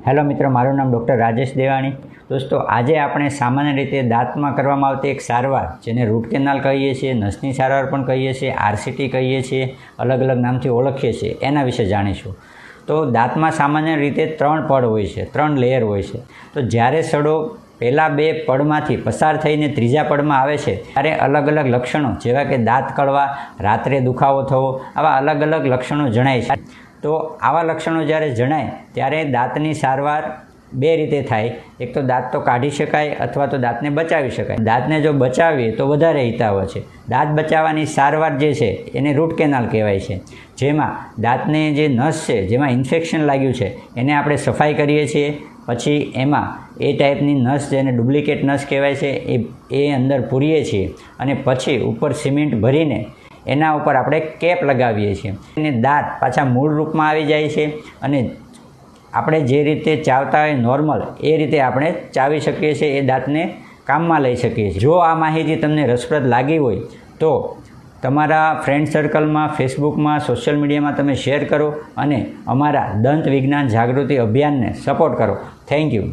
Hello મિત્રો, મારું નામ ડૉક્ટર રાજેશ દેવાણી. દોસ્તો, આજે આપણે સામાન્ય રીતે દાંતમાં કરવામાં આવતી એક સારવાર, જેને રૂટ કેનાલ કહીએ છીએ, નસની સારવાર પણ કહીએ છીએ, આરસીટી કહીએ છીએ, અલગ અલગ નામથી ઓળખીએ છીએ, એના વિશે જાણીશું. તો દાંતમાં સામાન્ય રીતે 3 પડ હોય છે, 3 લેયર હોય છે. તો જ્યારે સડો પહેલાં 2 પડમાંથી પસાર થઈને ત્રીજા પડમાં આવે છે, ત્યારે અલગ અલગ લક્ષણો, જેવા કે દાંત કળવા, રાત્રે દુખાવો થવો, આવા અલગ અલગ લક્ષણો જણાય છે. તો આવા લક્ષણો જ્યારે જણાય ત્યારે દાંતની સારવાર 2 રીતે થાય. એક તો દાંત તો કાઢી શકાય અથવા તો દાંતને બચાવી શકાય. દાંતને જો બચાવીએ તો વધારે હિતાવહ છે. દાંત બચાવવાની સારવાર જે છે એને રૂટ કેનાલ કહેવાય છે, જેમાં દાંતને જે નસ છે, જેમાં ઇન્ફેક્શન લાગ્યું છે, એને આપણે સફાઈ કરીએ છીએ. પછી એમાં એ ટાઈપની નસ, જેને ડુપ્લિકેટ નસ કહેવાય છે, એ અંદર પૂરીએ છીએ અને પછી ઉપર સિમેન્ટ ભરીને એના ઉપર આપણે કેપ લગાવીએ છીએ. અને દાંત પાછા મૂળ રૂપમાં આવી જાય છે અને આપણે જે રીતે ચાવતા હોય નોર્મલ, એ રીતે આપણે ચાવી શકીએ છીએ, એ દાંતને કામમાં લઈ શકીએ છીએ. જો આ માહિતી તમને રસપ્રદ લાગી હોય તો તમારા ફ્રેન્ડ સર્કલમાં, ફેસબુકમાં, સોશિયલ મીડિયામાં તમે શેર કરો અને અમારા દંત વિજ્ઞાન જાગૃતિ અભિયાનને સપોર્ટ કરો. Thank you.